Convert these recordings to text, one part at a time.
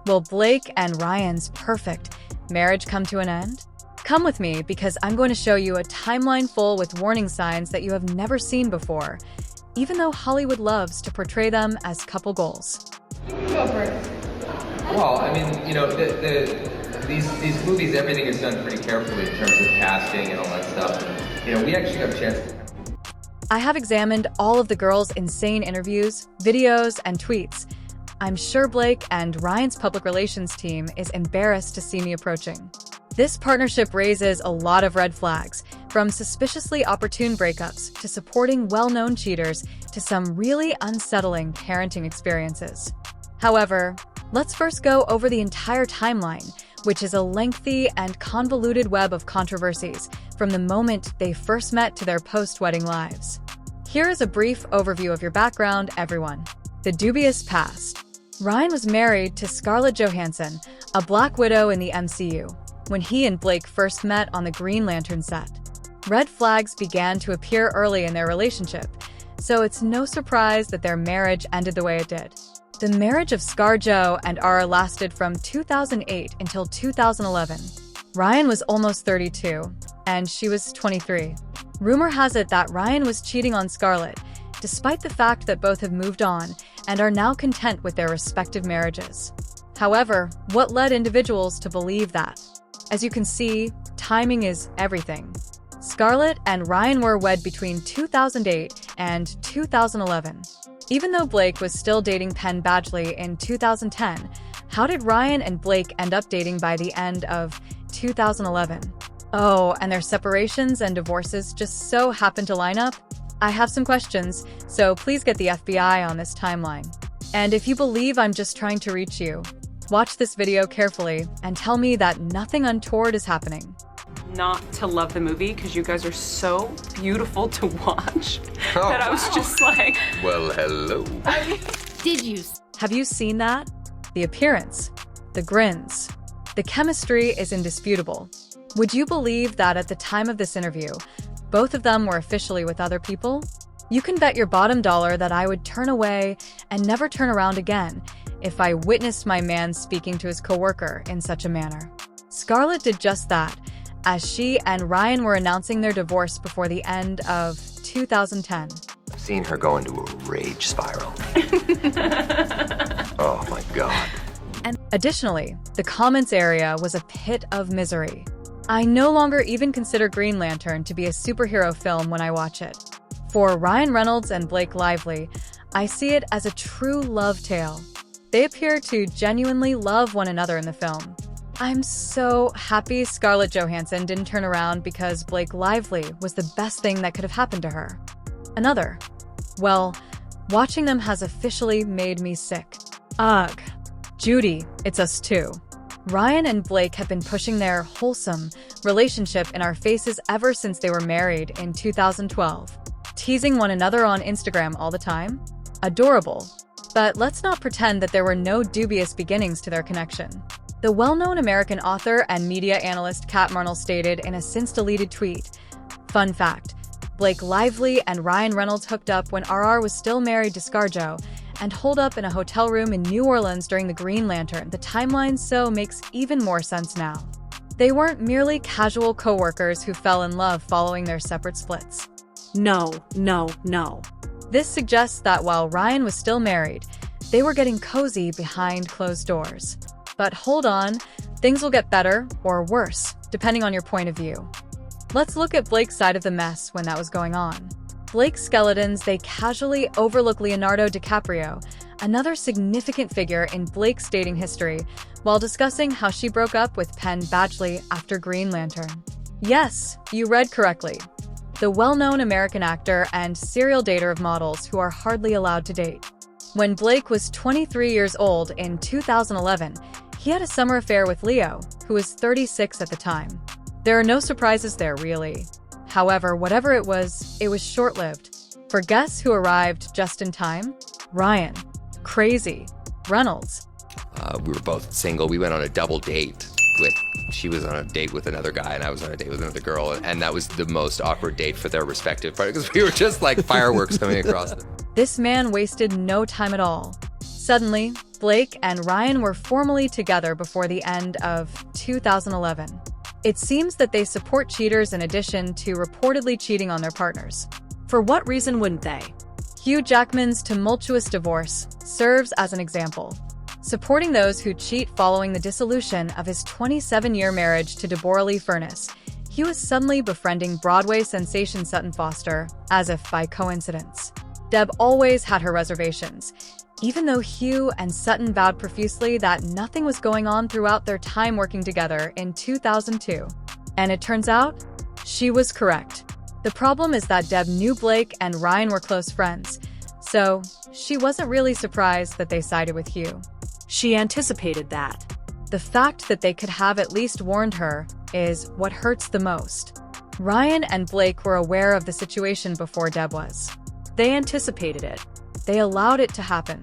Will Blake and Ryan's perfect marriage come to an end? Come with me because I'm going to show you a timeline full with warning signs that you have never seen before, even though Hollywood loves to portray them as couple goals. Go first. Well, I mean, these movies, everything is done pretty carefully in terms of casting and all that stuff. And, we actually got a chance to... I have examined all of the girls' insane interviews, videos, and tweets. I'm sure Blake and Ryan's public relations team is embarrassed to see me approaching. This partnership raises a lot of red flags, from suspiciously opportune breakups to supporting well-known cheaters to some really unsettling parenting experiences. However, let's first go over the entire timeline, which is a lengthy and convoluted web of controversies from the moment they first met to their post-wedding lives. Here is a brief overview of your background, everyone. The dubious past. Ryan was married to Scarlett Johansson, a Black Widow in the MCU, when he and Blake first met on the Green Lantern set. Red flags began to appear early in their relationship, so it's no surprise that their marriage ended the way it did. The marriage of ScarJo and Ara lasted from 2008 until 2011. Ryan was almost 32, and she was 23. Rumor has it that Ryan was cheating on Scarlett, despite the fact that both have moved on and are now content with their respective marriages. However, what led individuals to believe that? As you can see, timing is everything. Scarlett and Ryan were wed between 2008 and 2011. Even though Blake was still dating Penn Badgley in 2010, how did Ryan and Blake end up dating by the end of 2011? Oh, and their separations and divorces just so happen to line up? I have some questions, so please get the FBI on this timeline. And if you believe I'm just trying to reach you, watch this video carefully and tell me that nothing untoward is happening. Not to love the movie because you guys are so beautiful to watch that I was just like, Well, hello. Did you? Have you seen that? The appearance, the grins, the chemistry is indisputable. Would you believe that at the time of this interview, both of them were officially with other people? You can bet your bottom dollar that I would turn away and never turn around again if I witnessed my man speaking to his coworker in such a manner. Scarlett did just that, as she and Ryan were announcing their divorce before the end of 2010. I've seen her go into a rage spiral. Oh my God. And additionally, the comments area was a pit of misery. I no longer even consider Green Lantern to be a superhero film when I watch it. For Ryan Reynolds and Blake Lively, I see it as a true love tale. They appear to genuinely love one another in the film. I'm so happy Scarlett Johansson didn't turn around because Blake Lively was the best thing that could have happened to her. Well, watching them has officially made me sick. Ugh. Judy, it's us too. Ryan and Blake have been pushing their wholesome relationship in our faces ever since they were married in 2012. Teasing one another on Instagram all the time? Adorable. But let's not pretend that there were no dubious beginnings to their connection. The well-known American author and media analyst Kat Marnell stated in a since-deleted tweet, "Fun fact, Blake Lively and Ryan Reynolds hooked up when RR was still married to ScarJo and holed up in a hotel room in New Orleans during the Green Lantern. The timeline so makes even more sense now. They weren't merely casual co-workers who fell in love following their separate splits. No. This suggests that while Ryan was still married, they were getting cozy behind closed doors. But hold on, things will get better or worse, depending on your point of view. Let's look at Blake's side of the mess when that was going on. Blake's skeletons, they casually overlook Leonardo DiCaprio, another significant figure in Blake's dating history, while discussing how she broke up with Penn Badgley after Green Lantern. Yes, you read correctly. The well-known American actor and serial dater of models who are hardly allowed to date. When Blake was 23 years old in 2011, he had a summer affair with Leo, who was 36 at the time. There are no surprises there, really. However, whatever it was short-lived. For guess who arrived just in time? Ryan. Crazy. Reynolds. We were both single. We went on a double date. She was on a date with another guy, and I was on a date with another girl, and that was the most awkward date for their respective parties because we were just like fireworks coming across them. This man wasted no time at all. Suddenly, Blake and Ryan were formally together before the end of 2011. It seems that they support cheaters in addition to reportedly cheating on their partners. For what reason wouldn't they? Hugh Jackman's tumultuous divorce serves as an example, supporting those who cheat following the dissolution of his 27-year marriage to Deborah Lee Furness. He was suddenly befriending Broadway sensation Sutton Foster, as if by coincidence. Deb always had her reservations, even though Hugh and Sutton vowed profusely that nothing was going on throughout their time working together in 2002. And it turns out, she was correct. The problem is that Deb knew Blake and Ryan were close friends, so she wasn't really surprised that they sided with Hugh. She anticipated that. The fact that they could have at least warned her is what hurts the most. Ryan and Blake were aware of the situation before Deb was. They anticipated it. They allowed it to happen.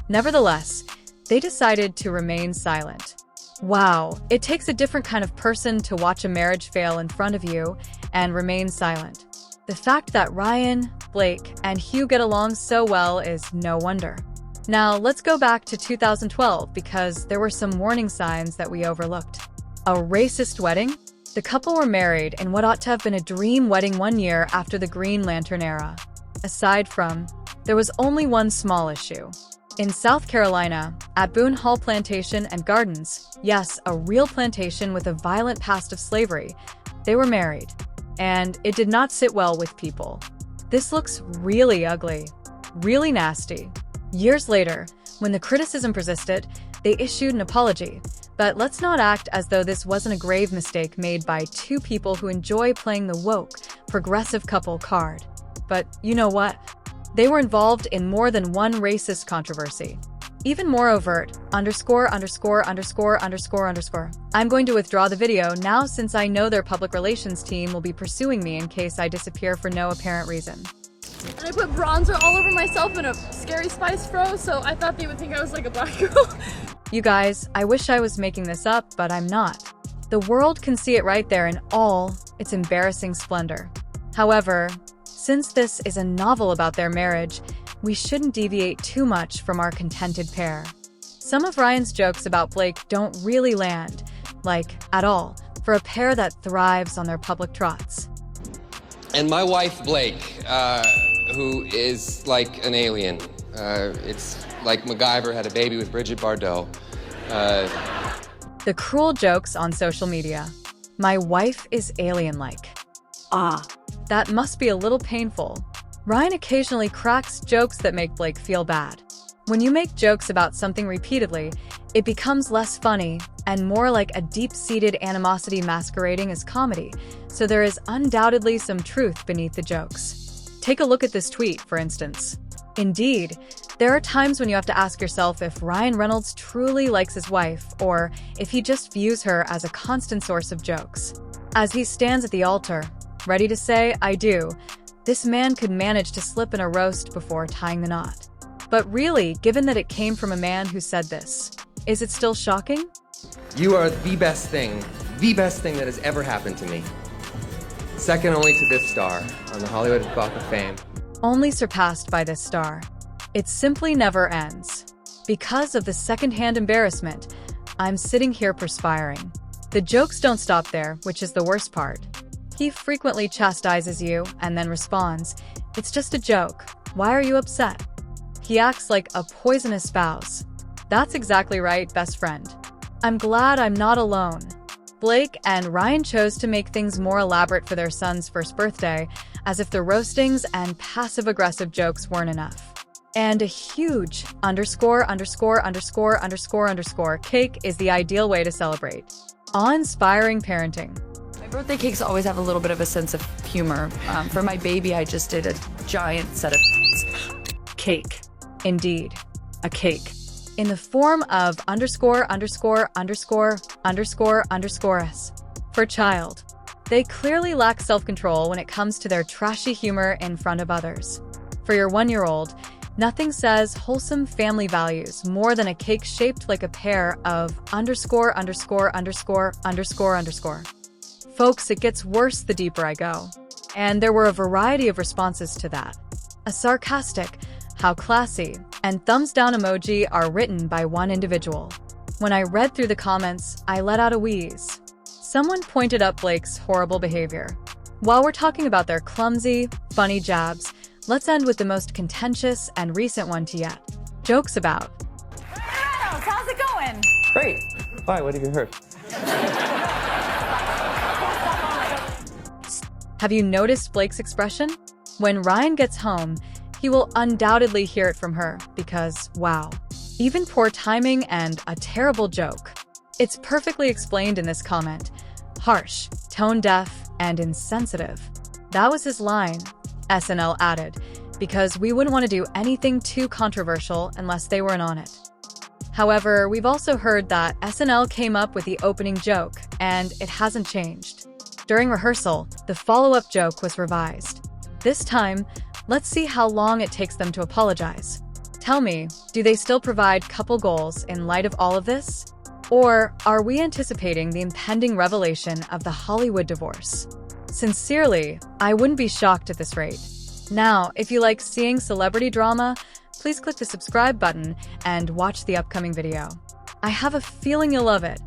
Nevertheless, they decided to remain silent. Wow, it takes a different kind of person to watch a marriage fail in front of you and remain silent. The fact that Ryan, Blake, and Hugh get along so well is no wonder. Now, let's go back to 2012 because there were some warning signs that we overlooked. A racist wedding? The couple were married in what ought to have been a dream wedding 1 year after the Green Lantern era. Aside from, there was only one small issue. In South Carolina, at Boone Hall Plantation and Gardens, yes, a real plantation with a violent past of slavery, they were married. And it did not sit well with people. This looks really ugly, really nasty. Years later, when the criticism persisted, they issued an apology. But let's not act as though this wasn't a grave mistake made by two people who enjoy playing the woke, progressive couple card. But you know what? They were involved in more than one racist controversy. Even more overt, I'm going to withdraw the video now since I know their public relations team will be pursuing me in case I disappear for no apparent reason. And I put bronzer all over myself in a Scary Spice fro, so I thought they would think I was like a black girl. You guys, I wish I was making this up, but I'm not. The world can see it right there in all its embarrassing splendor. However, since this is a novel about their marriage, we shouldn't deviate too much from our contented pair. Some of Ryan's jokes about Blake don't really land, like, at all, for a pair that thrives on their public trots. And my wife, Blake, who is like an alien. It's like MacGyver had a baby with Bridget Bardot. The cruel jokes on social media. My wife is alien-like. Ah, that must be a little painful. Ryan occasionally cracks jokes that make Blake feel bad. When you make jokes about something repeatedly, it becomes less funny and more like a deep-seated animosity masquerading as comedy, so there is undoubtedly some truth beneath the jokes. Take a look at this tweet, for instance. Indeed, there are times when you have to ask yourself if Ryan Reynolds truly likes his wife, or if he just views her as a constant source of jokes. As he stands at the altar, ready to say, "I do," this man could manage to slip in a roast before tying the knot. But really, given that it came from a man who said this, is it still shocking? You are the best thing that has ever happened to me. Second only to this star on the Hollywood Walk of Fame. Only surpassed by this star. It simply never ends. Because of the secondhand embarrassment, I'm sitting here perspiring. The jokes don't stop there, which is the worst part. He frequently chastises you and then responds, "It's just a joke. Why are you upset?" He acts like a poisonous spouse. That's exactly right, best friend. I'm glad I'm not alone. Blake and Ryan chose to make things more elaborate for their son's first birthday, as if the roastings and passive-aggressive jokes weren't enough. And a huge ______ cake is the ideal way to celebrate. Awe-inspiring parenting. My birthday cakes always have a little bit of a sense of humor. For my baby, I just did a giant set of Cake. Indeed, a cake. In the form of _______s. For child. They clearly lack self-control when it comes to their trashy humor in front of others. For your 1-year-old, nothing says wholesome family values more than a cake shaped like a pair of _______. Folks, it gets worse the deeper I go. And there were a variety of responses to that. A sarcastic, "How classy," and thumbs down emoji are written by one individual. When I read through the comments, I let out a wheeze. Someone pointed up Blake's horrible behavior. While we're talking about their clumsy, funny jabs, let's end with the most contentious and recent one to yet. Jokes about. Reynolds, how's it going? Great. Why? What have you heard? Have you noticed Blake's expression? When Ryan gets home, he will undoubtedly hear it from her because, wow, even poor timing and a terrible joke. It's perfectly explained in this comment. Harsh, tone-deaf, and insensitive. That was his line, SNL added, because we wouldn't want to do anything too controversial unless they weren't on it. However, we've also heard that SNL came up with the opening joke, and it hasn't changed. During rehearsal, the follow-up joke was revised. This time, let's see how long it takes them to apologize. Tell me, do they still provide couple goals in light of all of this? Or are we anticipating the impending revelation of the Hollywood divorce? Sincerely, I wouldn't be shocked at this rate. Now, if you like seeing celebrity drama, please click the subscribe button and watch the upcoming video. I have a feeling you'll love it.